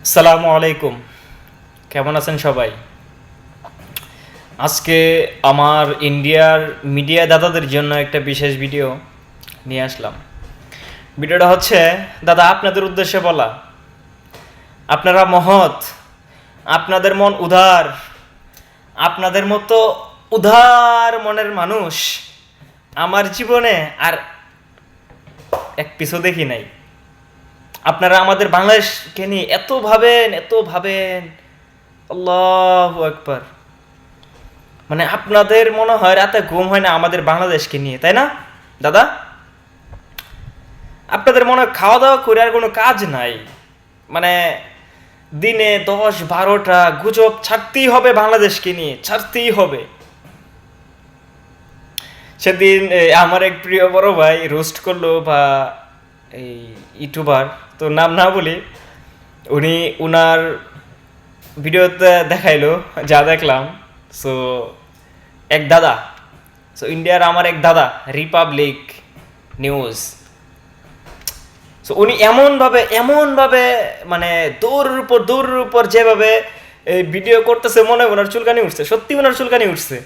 আসসালামু আলাইকুম। কেমন আছেন সবাই? আজকে আমার ইন্ডিয়ার মিডিয়া দাদাদের জন্য একটা বিশেষ ভিডিও নিয়ে আসলাম। ভিডিওটা হচ্ছে দাদা আপনাদের উদ্দেশ্যে বলা। আপনারা মহৎ, আপনাদের মন উদার, আপনাদের মতো উদার মনের মানুষ আমার জীবনে আর এক পিছু দেখি নাই। আপনারা আমাদের বাংলাদেশকে নিয়ে এত ভাবেন, আল্লাহু আকবার। মানে আপনাদের মনে হয় রাতে ঘুম হয় না আমাদের বাংলাদেশকে নিয়ে, তাই না দাদা? আপনাদের মনে হয় খাওয়া দাওয়া করে আর কোনো কাজ নাই। মানে দিনে 10-12টা গুজব ছাড়তেই হবে, বাংলাদেশকে নিয়ে ছাড়তেই হবে। সেদিন আমার এক প্রিয় বড় ভাই রোস্ট করলো, বা এই ইউটিউবার, তো নাম না বলি, উনি উনার ভিডিওতে দেখাইলো যা দেখলাম। সো এক দাদা, সো ইন্ডিয়ার আমার এক দাদা, রিপাবলিক নিউজ, সো উনি এমনভাবে মানে দৌড়ের উপর যেভাবে এই ভিডিও করতেছে, মনে হয় ওনার চুলকানি উঠছে, সত্যি ওনার চুলকানি উঠছে।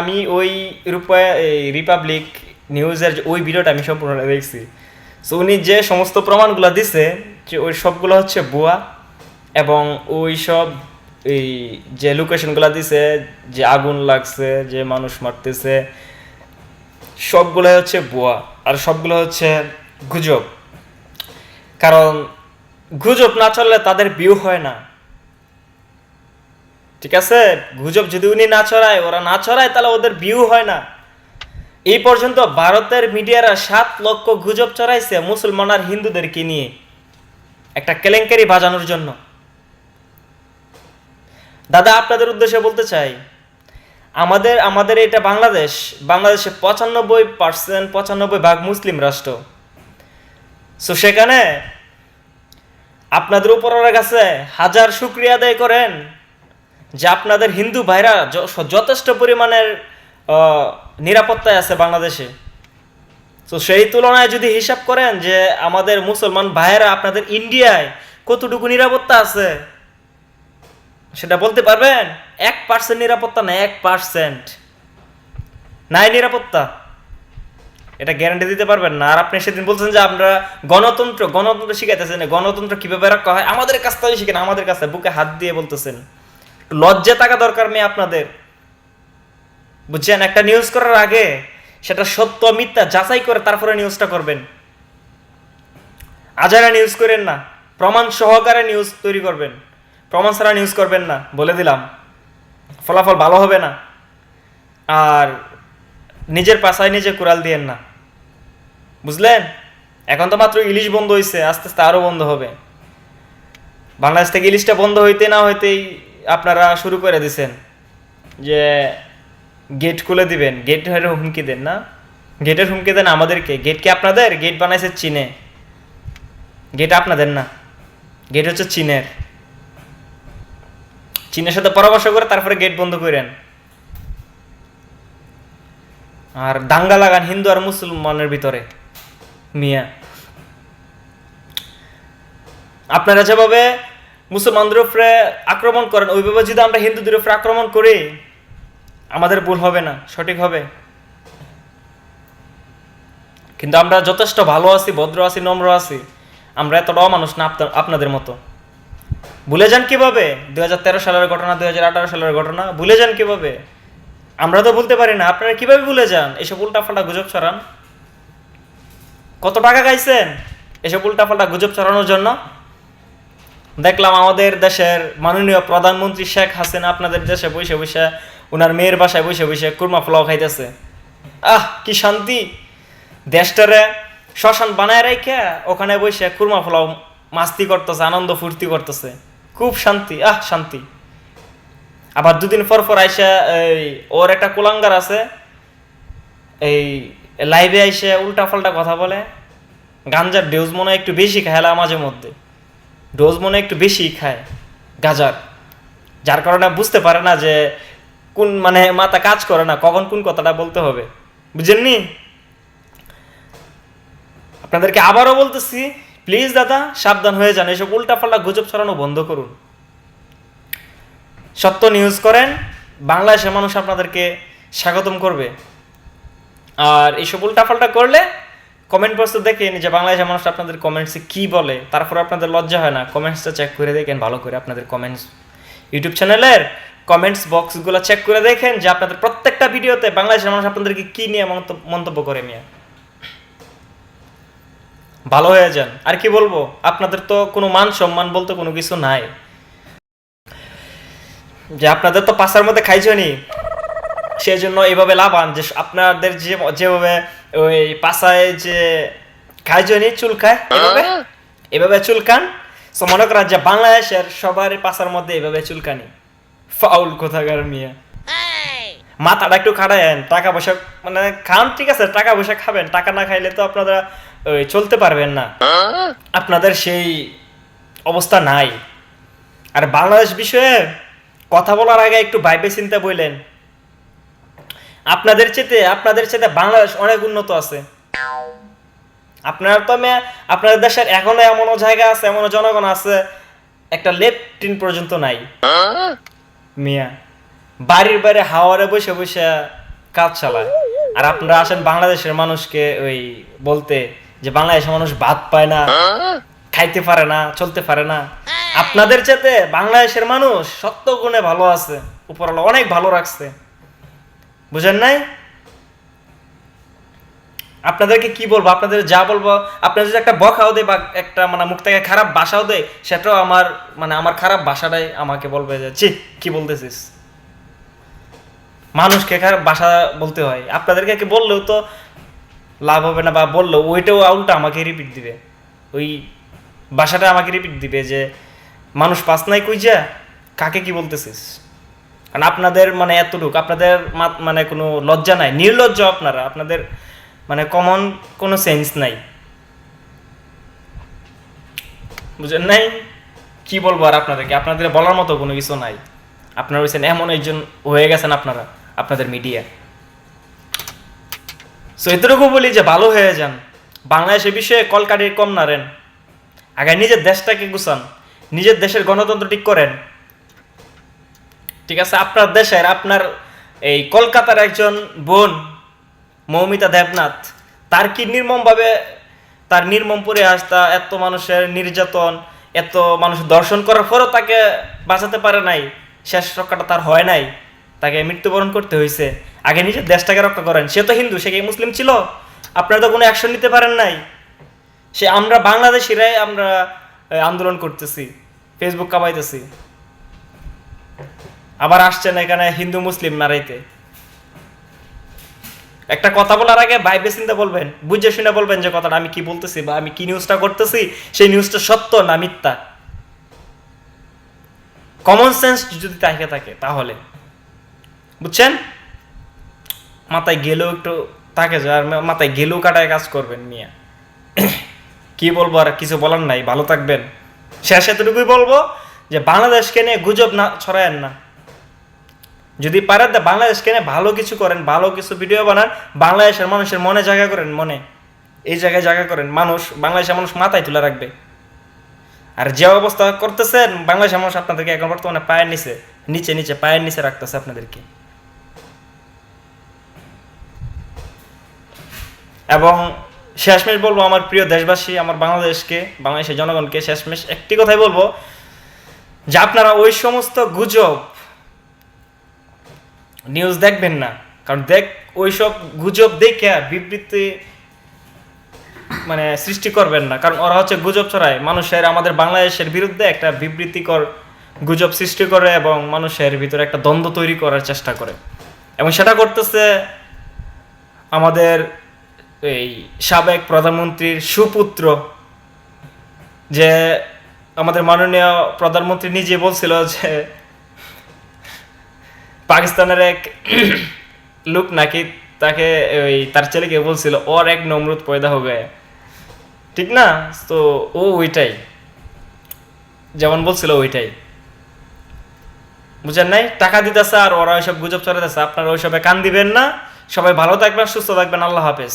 আমি ওই রিপাবলিক নিউজের ওই ভিডিওটা আমি সম্পূর্ণ দেখছি। সো উনি যে সমস্ত প্রমাণগুলো দিছে, যে ওই সবগুলো হচ্ছে ভুয়া, এবং ওই সব এই যে লোকেশনগুলো দিছে, যে আগুন লাগছে, যে মানুষ মারতেছে, সবগুলো হচ্ছে ভুয়া, আর সবগুলো হচ্ছে গুজব। কারণ গুজব না চললে তাদের ভিউ হয় না, ঠিক আছে? গুজব যদি উনি না ছড়ায়, ওরা না ছড়ায়, তাহলে ওদের ভিউ হয় না। এই পর্যন্ত ভারতের মিডিয়ারা 7 লক্ষ গুজব ছড়াইছে মুসলমান আর হিন্দুদেরকে নিয়ে, একটা কেলেঙ্কারি বাজানোর জন্য। দাদা আপনাদের উদ্দেশ্যে বলতে চাই, আমাদের আমাদের এটা বাংলাদেশে 95% মুসলিম রাষ্ট্র। সো সেখানে আপনাদের উপরের কাছে হাজার শুকরিয়া আদায় করেন যে আপনাদের হিন্দু ভাইরা যথেষ্ট পরিমাণের নিরাপত্তায় আছে বাংলাদেশে। তো সেই তুলনায় যদি হিসাব করেন যে আমাদের মুসলমান ভাইয়েরা আপনাদের ইন্ডিয়ায় কতটুকু নিরাপত্তা আছে, সেটা বলতে পারবেন? 1% নিরাপত্তা না, 1% নাই নিরাপত্তা, এটা গ্যারান্টি দিতে পারবেন না। আর আপনি সেদিন বলছেন যে আমরা গণতন্ত্র শিখাইতেছেন, গণতন্ত্র কিভাবে রাখা হয় আমাদের কাছ থেকে শিখেন, আমাদের কাছে বুকে হাত দিয়ে বলতেছেন। লজ্জা থাকা দরকার মেয়ে আপনাদের, বুঝছেন? একটা নিউজ করার আগে সেটা সত্য মিথ্যা যাচাই করে তারপরে নিউজটা করবেন। আজারা নিউজ করেন না, প্রমাণ সহকারে নিউজ তৈরি করবেন, প্রমাণ ছাড়া নিউজ করবেন না, বলে দিলাম। ফলাফল ভালো হবে না। আর নিজের পাশায় নিজে কুড়াল দিয়েন না, বুঝলেন? এখন তো মাত্র ইলিশ বন্ধ হয়েছে, আস্তে আস্তে আরো বন্ধ হবে। বাংলাদেশ থেকে ইলিশটা বন্ধ হইতে না হইতেই আপনারা শুরু করে দিছেন যে গেট খুলে দিবেন, গেটের হুমকি দেন না, গেটের হুমকি দেন আমাদেরকে। গেট কি আপনাদের? গেট বানাইছে চীনে, গেট আপনাদের না, গেট হচ্ছে চীনের। চীনের সাথে পরামর্শ করে তারপরে গেট বন্ধ করেন, আর দাঙ্গা লাগান হিন্দু আর মুসলমানের ভিতরে। মিয়া, আপনারা যেভাবে মুসলমানদের উপরে আক্রমণ করেন, ওইভাবে যদি আমরা হিন্দুদের উপরে আক্রমণ করি, আমাদের ভুল হবে না, সঠিক হবে। কিন্তু আমরা যথেষ্ট ভালো আছি, ভদ্র আছি, নম্র আছি। আমরা এতটাও মানুষ না আপনাদের মতো। ভুলে যান কিভাবে 2013 সালের ঘটনা, 2018 সালের ঘটনা? ভুলে যান কিভাবে? আমরা তো বলতে পারি না, আপনারা কিভাবে ভুলে যান? এসব উল্টাপাল্টা গুজব ছড়ান। কত টাকা খাইছেন এসব উল্টাপাল্টা গুজব ছড়ানোর জন্য? দেখলাম আমাদের দেশের মাননীয় প্রধানমন্ত্রী শেখ হাসিনা আপনাদের দেশে বসে বসে, ওনার মেয়ের বাসায় বসে বসে কুরমা পোলাও খাইতেছে। কি শান্তি! দেশটারে শ্মশান বানায় রেখে ওখানে বসে কুরমা পোলাও মাস্তি করতেছে, আনন্দ ফুর্তি করতেছে, খুব শান্তি, শান্তি। আবার দুদিন পর আইসা ওর একটা কুলাঙ্গার আছে, এই লাইভে আইসে উল্টা পাল্টা কথা বলে। গাঞ্জার ডোজ মনে হয় একটু বেশি খায় মাঝে মধ্যে, ডোজ মনে একটু বেশি খায় গাজার, যার কারণে বুঝতে পারে না যে কোন মানে মাথা কাজ করে না, কখন কোন কথাটা বলতে হবে, বুঝেননি? আপনাদেরকে আবারও বলতেছি, প্লিজ দাদা সাবধান হয়ে যান, এসব উল্টাপাল্টা গুজব ছড়ানো বন্ধ করুন, সত্য নিউজ করেন, বাংলাদেশের মানুষ আপনাদেরকে স্বাগতম করবে। আর এইসব উল্টাপাল্টা করলে কমেন্ট বক্স দেখেন যে বাংলাদেশের মানুষ আপনাদের কমেন্টসে কি বলে, তারপর আপনাদের লজ্জা হয় না, কমেন্টসটা চেক করে দেখেন ভালো করে, আপনাদের কমেন্টস ইউটিউব চ্যানেলের কমেন্টস বক্সগুলো চেক করে দেখেন যে আপনাদের প্রত্যেকটা ভিডিওতে বাংলাদেশের মানুষ আপনাদেরকে কি নিয়ে মন্তব্য করে মিয়া। ভালো হয়ে যান। আর কি বলবো, আপনাদের তো কোনো মান সম্মান বলতে কোনো কিছু নাই, যে আপনাদের তো পাশার মধ্যে খাইছনি, সেই জন্য এইভাবে লাভান যে আপনাদের যেভাবে ওই পাশায় যে খাইছনি চুলকায় এভাবে চুলকান। সো মনে করা যে বাংলাদেশের সবারই পাশার মধ্যে এইভাবে চুলকানি, ফাউল কোথাকার মিয়া। মাথাটা একটু খাটায়েন, টাকা পয়সা মানে খান ঠিক আছে, টাকা পয়সা খাবেন, টাকা না খাইলে তো আপনারা ওই চলতে পারবেন না, আপনাদের সেই অবস্থা নাই। আর বাংলাদেশ বিষয়ে কথা বলার আগে একটু ভাইবে চিন্তা বললেন, আপনাদের চেয়ে বাংলাদেশ অনেক উন্নত আছে। আপনারা তো আপনাদের দেশের এখনো এমনও জায়গা আছে, এমনও জনগণ আছে একটা লেফটিন পর্যন্ত নাই মিয়া, বাড়ির বাইরে হাওয়ারে বসে বসে কাজ চালায়। আর আপনারা আসেন বাংলাদেশের মানুষকে ওই বলতে যে বাংলাদেশের মানুষ ভাত পায় না, খাইতে পারে না, চলতে পারে না। আপনাদের চেতে বাংলাদেশের মানুষ সত্য গুণে ভালো আছে, উপরওয়ালা অনেক ভালো রাখছে, বুঝেন নাই? আপনাদেরকে কি বলবো, আপনাদের যা বলবো, আপনাদের যদি একটা বকাও দেয় বা একটা মানে মুখ থেকে খারাপ ভাষাও দেয়, সেটাও আমার খারাপ ভাষাটাই আমাকে বলবে যে ছি কি বলতেছিস। মানুষকে খারাপ ভাষা বলতে হয়, আপনাদেরকে বললেও তো লাভ হবে না, বা বললেও ওইটাও উল্টা আমাকে রিপিট দিবে, ওই ভাষাটা আমাকে রিপিট দিবে যে মানুষ পাস নাই কই যা, কাকে কি বলতেছিস। কারণ আপনাদের মানে এতটুকু আপনাদের মানে কোনো লজ্জা নাই, নির্লজ্জ আপনাদের মানে কমন কোনো সেন্স নাই, বুঝেন নাই? কি বলবো আর আপনাদের বলার মতো কোনো কিছু নাই। আপনারা হয়েছেন এমন একজন হয়ে গেছেন আপনাদের মিডিয়া। সো এতটুকু বলি যে ভালো হয়ে যান, বাংলাদেশের বিষয়ে কলকাঠি কম নাড়েন, আগে নিজের দেশটাকে গুছান, নিজের দেশের গণতন্ত্র ঠিক করেন, ঠিক আছে? আপনার দেশের আপনার এই কলকাতার একজন বোন মৌমিতা দেবনাথ, তার কি নির্মমভাবে তার নির্মম পরিহাস, এত মানুষের নির্যাতন, এত মানুষ দর্শন করার পরও তাকে বাঁচাতে পারে নাই, শেষ রক্ষাটা তার হয় নাই, তাকে মৃত্যুবরণ করতে হয়েছে। আগে নিজের দেশটাকে রক্ষা করেন। সে তো হিন্দু, সে কি মুসলিম ছিল? আপনারা তো কোনো অ্যাকশন নিতে পারেন নাই। আমরা বাংলাদেশিরাই আমরা আন্দোলন করতেছি, ফেসবুক কামাইতেছি, আবার আসছেন এখানে হিন্দু মুসলিম মারাইতে। একটা কথা বলার আগে ভাইবে চিন্তা বলবেন, বুঝে শুনে বলবেন যে কথাটা আমি কি বলতেছি বা আমি কি নিউজটা করতেছি সেই নিউজটা সত্য না মিথ্যা। কমন সেন্স যদি থাকে তাহলে, বুঝছেন? মাথায় গেলেও একটু থাকে যে, আর মাথায় গেলেও কাটায় কাজ করবেন মিয়া। কি বলবো, আর কিছু বলার নাই, ভালো থাকবেন। শেষ এতটুকুই বলবো যে বাংলাদেশকে নিয়ে গুজব না ছড়ায়েন না, যদি পারেন বাংলাদেশকে নিয়ে ভালো কিছু করেন, ভালো কিছু ভিডিও বানান, বাংলাদেশের মানুষের মনে জায়গা করেন, মনে এই জায়গায় জায়গা করেন, বাংলাদেশের মানুষ মাথায় তুলে রাখবে। আর যে অবস্থা করতেছেন বাংলাদেশের মানুষ আপনাদেরকে এখন বর্তমানে পায়ের নিচে পায়ের নিচে রাখতেছে আপনাদেরকে। এবং শেষমেশ বলবো আমার প্রিয় দেশবাসী, আমার বাংলাদেশের জনগণকে শেষমেশ একটি কথাই বলবো যে আপনারা ওই সমস্ত গুজব নিউজ দেখবেন না, কারণ ওইসব গুজব দেখে বিবৃতি মানে সৃষ্টি করবেন না, কারণ ওরা হচ্ছে গুজব ছড়ায়, আমাদের বাংলাদেশের বিরুদ্ধে একটা বিবৃতিকর গুজব সৃষ্টি করে এবং মানুষের ভিতরে একটা দ্বন্দ্ব তৈরি করার চেষ্টা করে। এবং সেটা করতেছে আমাদের এই সাবেক প্রধানমন্ত্রীর সুপুত্র, যে আমাদের মাননীয় প্রধানমন্ত্রী নিজে বলছিল যে পাকিস্তানের এক লোক নাকি তাকে তার ছেলেকে বলছিল ওর এক নমরুদ পয়দা হবে, ঠিক না? তো ওইটাই যেমন বলছিল ওইটাই, বুঝেন নাই? টাকা দিতেছে আর ওরা ওইসব গুজব ছড়াতেছে, আপনারা ওইসবে কান দিবেন না। সবাই ভালো থাকবেন, সুস্থ থাকবেন, আল্লাহ হাফেজ,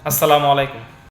আসসালামু আলাইকুম।